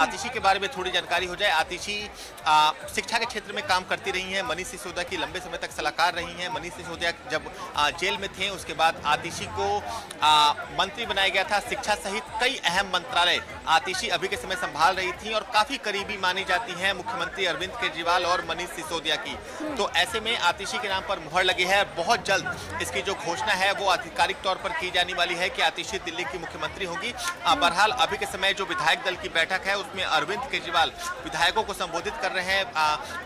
आतिशी के बारे में थोड़ी जानकारी हो जाए। आतिशी शिक्षा के क्षेत्र में काम करती रही हैं। मनीष सिसोदिया की लंबे समय तक सलाहकार रही हैं। मनीष सिसोदिया जब जेल में थे उसके बाद आतिशी को मंत्री बनाया गया था। शिक्षा सहित कई अहम मंत्रालय आतिशी अभी के समय संभाल रही थी और काफी करीबी मानी जाती हैं मुख्यमंत्री अरविंद केजरीवाल और मनीष सिसोदिया की। तो ऐसे में आतिशी के नाम पर मुहर लगी है। बहुत जल्द इसकी जो घोषणा है वो आधिकारिक तौर पर की जाने वाली है कि आतिशी दिल्ली की मुख्यमंत्री होंगी। बहरहाल अभी के समय जो विधायक दल की बैठक है में अरविंद केजरीवाल विधायकों को संबोधित कर रहे हैं,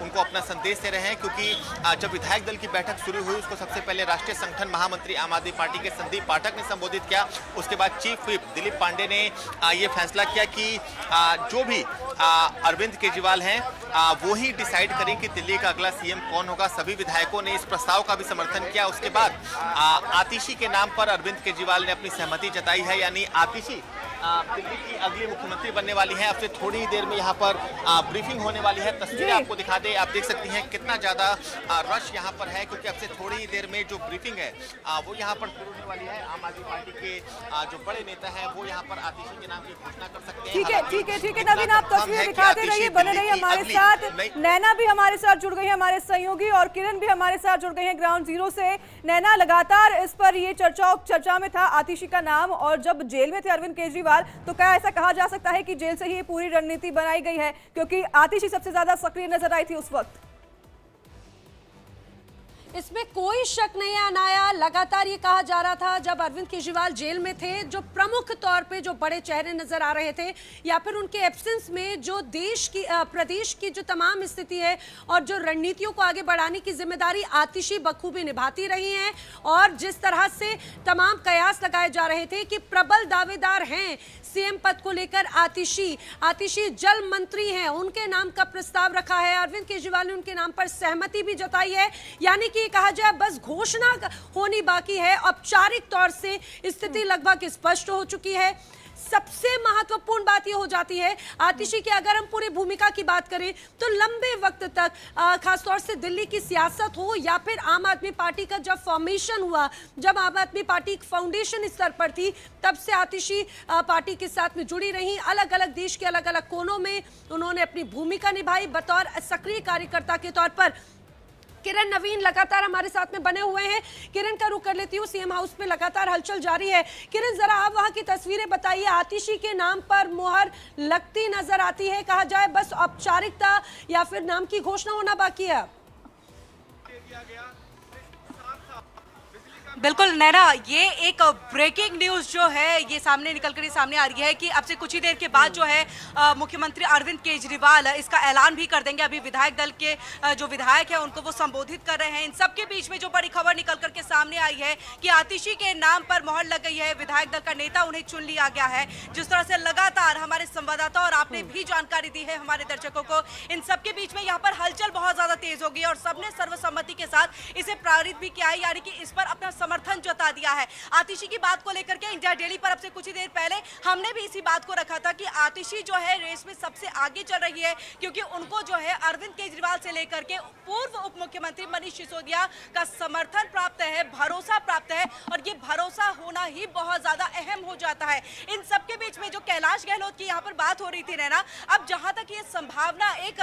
उनको अपना संदेश दे रहे हैं, क्योंकि जब विधायक दल की बैठक शुरू हुई उसको सबसे पहले राष्ट्रीय संगठन महामंत्री आम आदमी पार्टी के संदीप पाठक ने संबोधित किया। उसके बाद चीफ व्हिप दिलीप पांडे ने ये फैसला किया कि जो भी अरविंद केजरीवाल हैं वो ही डिसाइड करें कि दिल्ली का अगला सीएम कौन होगा। सभी विधायकों ने इस प्रस्ताव का भी समर्थन किया। उसके बाद आतिशी के नाम पर अरविंद केजरीवाल ने अपनी सहमति जताई है, यानी आतिशी दिल्ली की अगली मुख्यमंत्री बनने वाली है। अब से थोड़ी ही देर में यहाँ पर ब्रीफिंग होने वाली है। तस्वीरें आपको दिखा दे, आप देख सकती हैं कितना ज्यादा रश यहाँ पर है, क्योंकि अब से थोड़ी ही देर में जो ब्रीफिंग है वो यहाँ पर शुरू होने वाली है। आम आदमी पार्टी के जो बड़े नेता हैं वो यहाँ पर आतिशी के नाम की घोषणा कर सकते हैं। ठीक है नवीन, आप तस्वीरें दिखाते रहिए, बने रहिए हमारे साथ। नैना भी हमारे साथ जुड़ गई है, हमारे सहयोगी, और किरण भी हमारे साथ जुड़ गई है ग्राउंड जीरो से। नैना, लगातार इस पर ये चर्चा में था आतिशी का नाम, और जब जेल में थे अरविंद केजरीवाल तो क्या ऐसा कहा जा सकता है कि जेल से ही पूरी रणनीति बनाई गई है, क्योंकि आतिशी सबसे ज्यादा सक्रिय नजर आई थी उस वक्त? इसमें कोई शक नहीं है अनाया। लगातार ये कहा जा रहा था जब अरविंद केजरीवाल जेल में थे, जो प्रमुख तौर पे जो बड़े चेहरे नजर आ रहे थे या फिर उनके एब्सेंस में जो देश की प्रदेश की जो तमाम स्थिति है और जो रणनीतियों को आगे बढ़ाने की जिम्मेदारी आतिशी बखूबी निभाती रही हैं। और जिस तरह से तमाम कयास लगाए जा रहे थे कि प्रबल दावेदार हैं सीएम पद को लेकर आतिशी जल मंत्री हैं, उनके नाम का प्रस्ताव रखा है। अरविंद केजरीवाल ने उनके नाम पर सहमति भी जताई है, यानी कि कहा जाए बस घोषणा होनी बाकी है। औपचारिक तौर से स्थिति लगभग स्पष्ट हो चुकी है। सबसे महत्वपूर्ण बात यह हो जाती है आतिशी की, अगर हम पूरी भूमिका की बात करें तो लंबे वक्त तक खासतौर से दिल्ली की सियासत हो या फिर आम आदमी पार्टी का जब फॉर्मेशन हुआ, जब आम आदमी पार्टी एक फाउंडेशन स्तर पर थी, तब से आतिशी पार्टी के साथ में जुड़ी रही। अलग अलग देश के अलग अलग कोनों में उन्होंने अपनी भूमिका निभाई बतौर सक्रिय कार्यकर्ता के तौर पर। किरण, नवीन लगातार हमारे साथ में बने हुए हैं। किरण का रुख कर लेती हूँ, सीएम हाउस में लगातार हलचल जारी है। किरण, जरा आप वहां की तस्वीरें बताइए। आतिशी के नाम पर मुहर लगती नजर आती है, कहा जाए बस औपचारिकता या फिर नाम की घोषणा होना बाकी है। बिल्कुल नैना, ये एक ब्रेकिंग न्यूज जो है ये सामने निकलकर सामने आ रही है कि अब से कुछ ही देर के बाद जो है मुख्यमंत्री अरविंद केजरीवाल इसका ऐलान भी कर देंगे। अभी विधायक दल के जो विधायक हैं उनको वो संबोधित कर रहे हैं। इन सबके बीच में जो बड़ी खबर निकल करके सामने आई है कि आतिशी के नाम पर मोहर लग गई है, विधायक दल का नेता उन्हें चुन लिया गया है। जिस तरह से लगातार हमारे संवाददाता और आपने भी जानकारी दी है हमारे दर्शकों को, इन सबके बीच में यहाँ पर हलचल बहुत ज्यादा तेज हो गई और सबने सर्वसम्मति के साथ इसे पारित भी किया है, यानी कि इस पर अपना समर्थन जता दिया है। आतिशी की बात को लेकर के इंडिया डेली पर अब से कुछ ही देर पहले हमने भी इसी बात को रखा था कि आतिशी जो है रेस में सबसे आगे चल रही है, क्योंकि उनको जो है अरविंद केजरीवाल से लेकर के पूर्व उप मुख्यमंत्री मनीष सिसोदिया का समर्थन प्राप्त है, भरोसा प्राप्त है, और ये भरोसा होना ही बहुत ज्यादा अहम हो जाता है। इन सबके बीच में जो कैलाश गहलोत की यहाँ पर बात हो रही थी नैना, अब जहां तक ये संभावना एक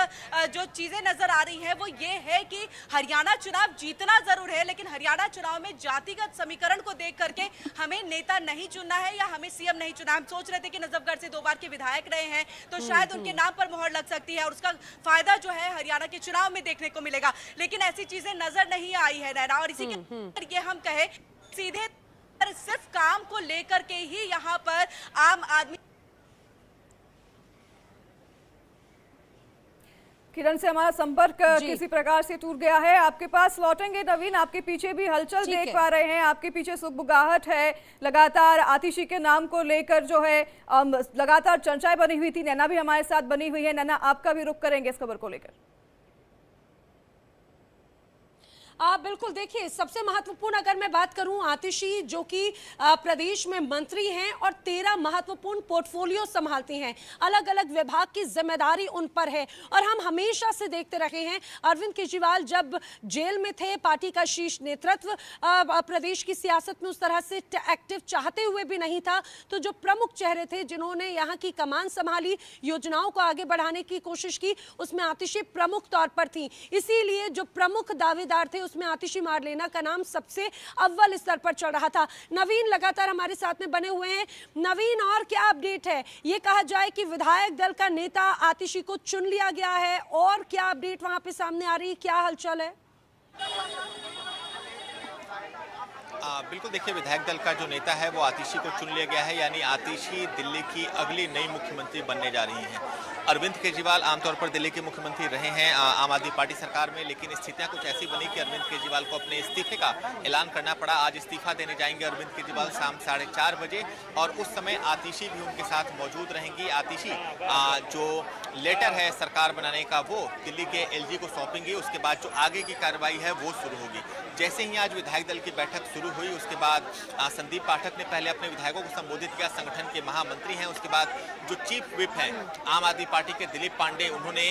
जो चीजें नजर आ रही है वो ये है कि हरियाणा चुनाव जीतना जरूर है, लेकिन हरियाणा चुनाव में जातिगत समीकरण को देख करके हमें नेता नहीं चुनना है या हमें सीएम नहीं चुना। हम सोच रहे थे कि नजफगढ़ से 2 बार के विधायक रहे हैं तो शायद उनके नाम पर मोहर लग सकती है और उसका फायदा जो है हरियाणा के चुनाव में देखने को मिलेगा, लेकिन ऐसी चीजें नजर नहीं आई है नैना। और इसी के ये हम कहे सीधे सिर्फ काम को लेकर के ही यहाँ पर आम आदमी। किरण से हमारा संपर्क किसी प्रकार से टूट गया है। आपके पास लौटेंगे नवीन, आपके पीछे भी हलचल देख पा रहे हैं, आपके पीछे सुगबुगाहट है। लगातार आतिशी के नाम को लेकर जो है लगातार चर्चाएं बनी हुई थी। नैना भी हमारे साथ बनी हुई है। नैना, आपका भी रुख करेंगे इस खबर को लेकर। बिल्कुल, देखिए सबसे महत्वपूर्ण अगर मैं बात करूं, आतिशी जो कि प्रदेश में मंत्री हैं और 13 महत्वपूर्ण पोर्टफोलियो संभालती हैं, अलग अलग विभाग की जिम्मेदारी उन पर है। और हम हमेशा से देखते रहे हैं, अरविंद केजरीवाल जब जेल में थे, पार्टी का शीर्ष नेतृत्व प्रदेश की सियासत में उस तरह से एक्टिव चाहते हुए भी नहीं था, तो जो प्रमुख चेहरे थे जिन्होंने यहाँ की कमान संभाली, योजनाओं को आगे बढ़ाने की कोशिश की, उसमें आतिशी प्रमुख तौर पर थी। इसीलिए जो प्रमुख दावेदार थे उसमें आतिशी मारलेना का नाम सबसे अव्वल स्तर पर चल रहा था। नवीन लगातार हमारे साथ में बने हुए हैं। नवीन, और क्या अपडेट है? ये कहा जाए कि विधायक दल का नेता आतिशी को चुन लिया गया है, और क्या अपडेट वहां पे सामने आ रही है, क्या हलचल है? बिल्कुल, देखिए विधायक दल का जो नेता है वो आतिशी को चुन लिया गया है, यानी आतिशी दिल्ली की अगली नई मुख्यमंत्री बनने जा रही हैं। अरविंद केजरीवाल आमतौर पर दिल्ली के मुख्यमंत्री रहे हैं आम आदमी पार्टी सरकार में, लेकिन स्थितियां कुछ ऐसी बनी कि अरविंद केजरीवाल को अपने इस्तीफे का ऐलान करना पड़ा। आज इस्तीफा देने जाएंगे अरविंद केजरीवाल शाम 4:30 बजे, और उस समय आतिशी भी उनके साथ मौजूद रहेंगी। आतिशी जो लेटर है सरकार बनाने का वो दिल्ली के एलजी को सौंपेंगी। उसके बाद जो आगे की कार्रवाई है वो शुरू होगी। जैसे ही आज विधायक दल की बैठक शुरू हुई, उसके बाद संदीप पाठक ने पहले अपने विधायकों को संबोधित किया, संगठन के महामंत्री हैं। उसके बाद जो चीफ व्हिप हैं आम आदमी पार्टी के दिलीप पांडे, उन्होंने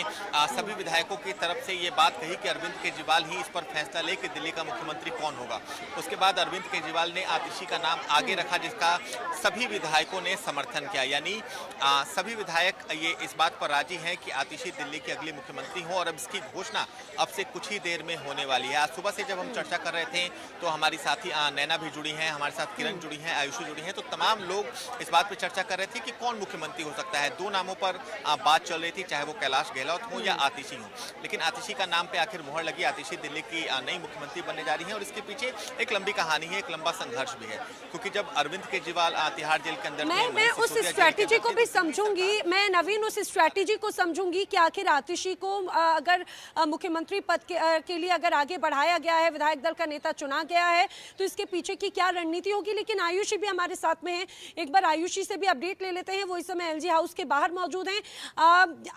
सभी विधायकों की तरफ से ये बात कही कि अरविंद केजरीवाल ही इस पर फैसला ले कि दिल्ली का मुख्यमंत्री कौन होगा। उसके बाद अरविंद केजरीवाल ने आतिशी का नाम आगे रखा, जिसका सभी विधायकों ने समर्थन किया। यानी सभी विधायक ये इस बात पर राजी हैं कि आतिशी दिल्ली की अगली मुख्यमंत्री हो, और अब इसकी घोषणा अब से कुछ ही देर में होने वाली है। आज सुबह से जब हम चर्चा कर रहे थे तो हमारी साथी नैना भी जुड़ी हैं, हमारे साथ किरण जुड़ी हैं, आयुषी जुड़ी हैं, तो तमाम लोग इस बात पर चर्चा कर रहे थे कि कौन मुख्यमंत्री हो सकता है। 2 नामों पर बात चल रही थी, चाहे वो कैलाश गहलोत हो या आतिशी हो, लेकिन आतिशी का नाम पे आखिर मुहर लगी। आतिशी दिल्ली की नई मुख्यमंत्री बनने जा रही है, और इसके पीछे एक लंबी कहानी है, एक लंबा संघर्ष भी है, क्योंकि जब अरविंद केजरीवाल तिहाड़ जेल के अंदर मैं उस स्ट्रैटेजी को भी समझूंगी, मैं नवीन उस स्ट्रैटेजी को समझूंगी कि आखिर आतिशी को अगर मुख्यमंत्री पद के लिए अगर आगे बढ़ाया गया है, विधायक दल का नेता चुना गया है, तो इसके पीछे की क्या रणनीति होगी। लेकिन आयुषी भी हमारे साथ में है, एक बार आयुषी से भी अपडेट ले लेते हैं। वो इस समय एलजी हाउस के बाहर मौजूद हैं।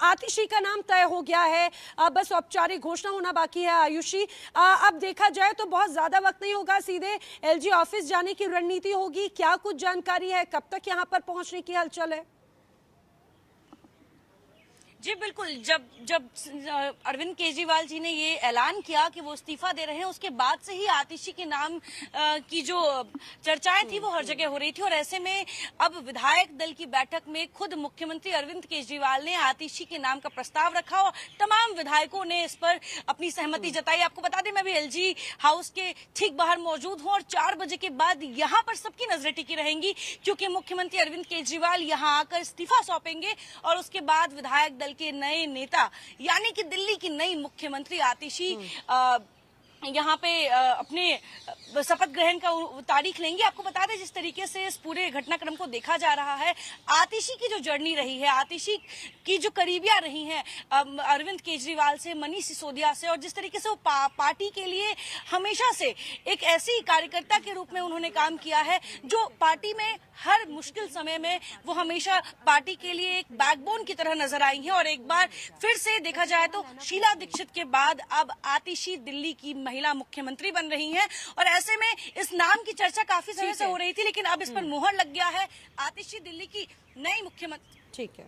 आतिशी का नाम तय हो गया है, बस औपचारिक घोषणा होना बाकी है। आयुषी, अब देखा जाए तो बहुत ज्यादा वक्त नहीं होगा, सीधे एलजी ऑफिस जाने की रणनीति होगी। क्या कुछ जानकारी है, कब तक यहां पर पहुंचने की हलचल है? जी बिल्कुल, जब अरविंद केजरीवाल जी ने ये ऐलान किया कि वो इस्तीफा दे रहे हैं, उसके बाद से ही आतिशी के नाम की जो चर्चाएं थी वो हर जगह हो रही थी। और ऐसे में अब विधायक दल की बैठक में खुद मुख्यमंत्री अरविंद केजरीवाल ने आतिशी के नाम का प्रस्ताव रखा, और तमाम विधायकों ने इस पर अपनी सहमति जताई। आपको बता दें, मैं भी एलजी हाउस के ठीक बाहर मौजूद हूं, और 4 बजे के बाद यहाँ पर सबकी नजरें टिकी रहेंगी, क्योंकि मुख्यमंत्री अरविंद केजरीवाल यहाँ आकर इस्तीफा सौंपेंगे, और उसके बाद विधायक दल के नए नेता यानी कि दिल्ली की नई मुख्यमंत्री आतिशी यहाँ पे अपने शपथ ग्रहण का तारीख लेंगे। आपको बता दें, जिस तरीके से इस पूरे घटनाक्रम को देखा जा रहा है, आतिशी की जो जर्नी रही है, आतिशी की जो करीबियां रही हैं अरविंद केजरीवाल से, मनीष सिसोदिया से, और जिस तरीके से वो पार्टी के लिए हमेशा से एक ऐसी कार्यकर्ता के रूप में उन्होंने काम किया है, जो पार्टी में हर मुश्किल समय में वो हमेशा पार्टी के लिए एक बैकबोन की तरह नजर आई हैं। और एक बार फिर से देखा जाए तो शीला दीक्षित के बाद अब आतिशी दिल्ली की महिला मुख्यमंत्री बन रही हैं, और ऐसे में इस नाम की चर्चा काफी समय से हो रही थी, लेकिन अब इस पर मुहर लग गया है। आतिशी दिल्ली की नई मुख्यमंत्री, ठीक है,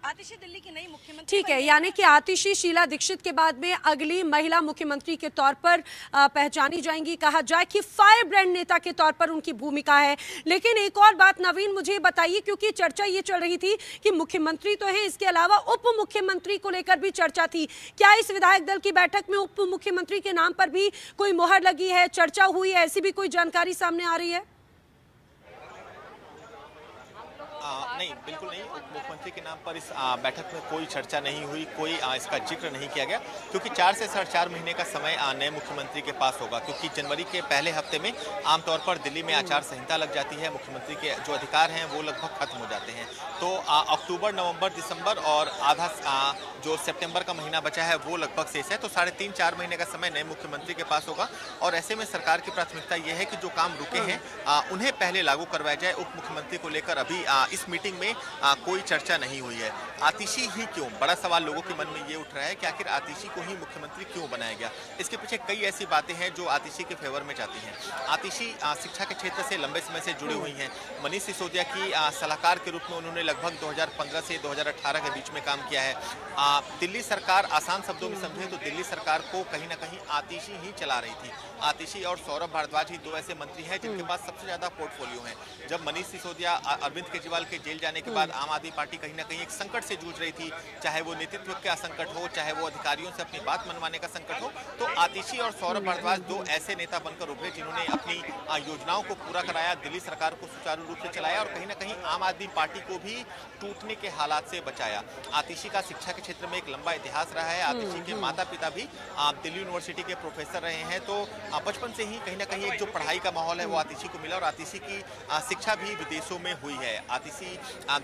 आतिशी दिल्ली की नई मुख्यमंत्री, ठीक है, यानी कि आतिशी शीला दीक्षित के बाद में अगली महिला मुख्यमंत्री के तौर पर पहचानी जाएंगी। कहा जाए कि फायर ब्रांड नेता के तौर पर उनकी भूमिका है। लेकिन एक और बात नवीन मुझे बताइए, क्योंकि चर्चा ये चल रही थी कि मुख्यमंत्री तो है, इसके अलावा उप मुख्यमंत्री को लेकर भी चर्चा थी। क्या इस विधायक दल की बैठक में उप मुख्यमंत्री के नाम पर भी कोई मुहर लगी है, चर्चा हुई है, ऐसी भी कोई जानकारी सामने आ रही है? नहीं, बिल्कुल नहीं। उप मुख्यमंत्री के नाम पर इस बैठक में कोई चर्चा नहीं हुई, कोई इसका जिक्र नहीं किया गया, क्योंकि 4 से 4.5 महीने का समय नए मुख्यमंत्री के पास होगा, क्योंकि जनवरी के पहले हफ्ते में आमतौर पर दिल्ली में आचार संहिता लग जाती है, मुख्यमंत्री के जो अधिकार हैं वो लगभग खत्म हो जाते हैं। तो अक्टूबर, नवंबर, दिसंबर और आधा जो सितंबर का महीना बचा है वो लगभग शेष है, तो 3.5-4 महीने का समय नए मुख्यमंत्री के पास होगा। और ऐसे में सरकार की प्राथमिकता ये है कि जो काम रुके हैं उन्हें पहले लागू करवाया जाए। उप मुख्यमंत्री को लेकर अभी इस मीटिंग में कोई चर्चा नहीं हुई है। आतिशी ही क्यों, बड़ा सवाल लोगों के मन में ये उठ रहा है कि आखिर आतिशी को ही मुख्यमंत्री क्यों बनाया गया। इसके पीछे कई ऐसी बातें हैं जो आतिशी के फेवर में जाती हैं। आतिशी शिक्षा के क्षेत्र से लंबे समय से जुड़ी हुई हैं। मनीष सिसोदिया की सलाहकार के रूप में उन्होंने लगभग 2015 से 2018 के बीच में काम किया है। दिल्ली सरकार, आसान शब्दों में समझे तो दिल्ली सरकार को कहीं ना कहीं आतिशी ही चला रही थी। आतिशी और सौरभ भारद्वाज ही दो ऐसे मंत्री हैं जिनके पास सबसे ज्यादा पोर्टफोलियो है। जब मनीष सिसोदिया, अरविंद केजरीवाल के जेल जाने के बाद आम आदमी पार्टी कहीं ना कहीं एक संकट से जूझ रही थी, चाहे वो नेतृत्व का संकट हो, चाहे वो अधिकारियों से अपनी बात मनवाने का संकट हो, तो आतिशी और सौरभ भारद्वाज दो ऐसे नेता बनकर उभरे जिन्होंने अपनी योजनाओं को पूरा कराया, दिल्ली सरकार को सुचारू रूप से चलाया और कहीं ना कहीं आम आदमी पार्टी को भी टूटने के हालात से बचाया। आतिशी का शिक्षा के क्षेत्र में एक लंबा इतिहास रहा है। आतिशी के माता पिता भी दिल्ली यूनिवर्सिटी के प्रोफेसर रहे हैं, तो बचपन से ही कहीं ना कहीं एक जो पढ़ाई का माहौल है वो आतिशी को मिला और आतिशी की शिक्षा भी विदेशों में हुई है। आतिशी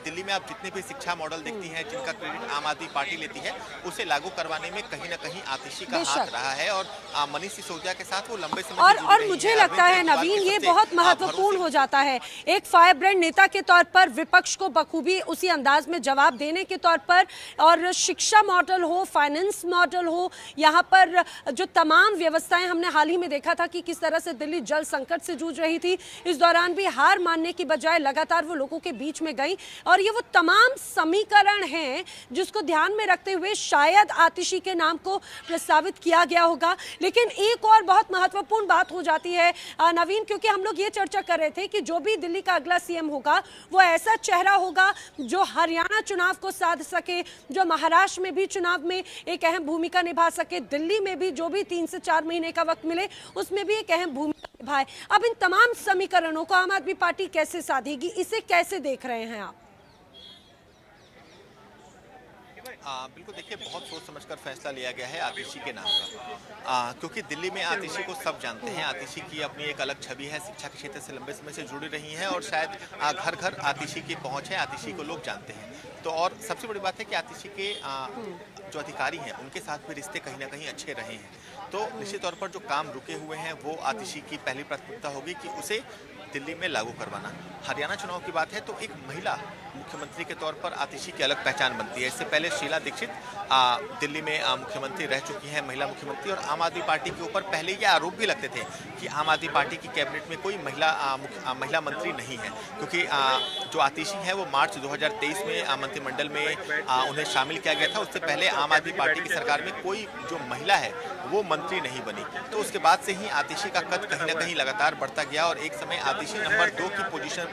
दिल्ली में आप जितने भी शिक्षा मॉडल देखती हैं जिनका क्रेडिट आम आदमी पार्टी लेती है, उसे लागू करवाने में कहीं ना कहीं आतिशी का हाथ रहा है और मनीष सिसोदिया के साथ वो लंबे समय से और मुझे लगता है नवीन, ये बहुत महत्वपूर्ण हो जाता है एक फायर ब्रांड नेता के तौर पर विपक्ष को बखूबी उसी अंदाज में जवाब देने के तौर पर, और शिक्षा मॉडल हो, फाइनेंस मॉडल हो, यहाँ पर जो तमाम व्यवस्थाएं हमने हाल ही में देखा था कि किस तरह से दिल्ली जल संकट से जूझ रही थी, इस दौरान भी हार मानने की बजाय लगातार वो लोगों के बीच में गई। और ये वो तमाम समीकरण हैं जिसको ध्यान में रखते हुए शायद आतिशी के नाम को प्रस्तावित किया गया होगा। लेकिन एक और बहुत महत्वपूर्ण बात हो जाती है नवीन, क्योंकि हम लोग ये चर्चा कर रहे थे कि जो भी दिल्ली का अगला सीएम होगा वो ऐसा चेहरा होगा जो हरियाणा चुनाव को साध सके, जो महाराष्ट्र में भी चुनाव में एक अहम भूमिका निभा सके, दिल्ली में भी जो भी 3 से 4 महीने का वक्त मिले उसमें भी एक अहम भूमिका निभाए। अब इन तमाम समीकरणों को आम आदमी पार्टी कैसे साधेगी, इसे कैसे देख रहे हैं आप? बिल्कुल, देखिए बहुत सोच समझकर फैसला लिया गया है आतिशी के नाम का, क्योंकि दिल्ली में आतिशी को सब जानते हैं। आतिशी की अपनी एक अलग छवि है, शिक्षा के क्षेत्र से लंबे समय से जुड़ी रही हैं और शायद घर घर आतिशी की पहुंच है, आतिशी को लोग जानते हैं। तो और सबसे बड़ी बात है कि आतिशी के जो अधिकारी हैं उनके साथ भी रिश्ते कहीं ना कहीं अच्छे रहे हैं, तो निश्चित तौर पर जो काम रुके हुए हैं वो आतिशी की पहली प्राथमिकता होगी कि उसे दिल्ली में लागू करवाना। हरियाणा चुनाव की बात है तो एक महिला मुख्यमंत्री के तौर पर आतिशी की अलग पहचान बनती है। इससे पहले शीला दीक्षित दिल्ली में मुख्यमंत्री रह चुकी हैं, महिला मुख्यमंत्री, और आम आदमी पार्टी के ऊपर पहले ये आरोप भी लगते थे कि आम आदमी पार्टी की कैबिनेट में कोई महिला मंत्री नहीं है, क्योंकि जो आतिशी है वो मार्च 2023 में मंत्रिमंडल में उन्हें शामिल किया गया था। उससे पहले आम आदमी पार्टी की सरकार में कोई जो महिला है वो मंत्री नहीं बनी। तो उसके बाद से ही आतिशी का कद कहीं ना कहीं लगातार बढ़ता गया और एक समय आतिशी नंबर 2 की पोजीशन पर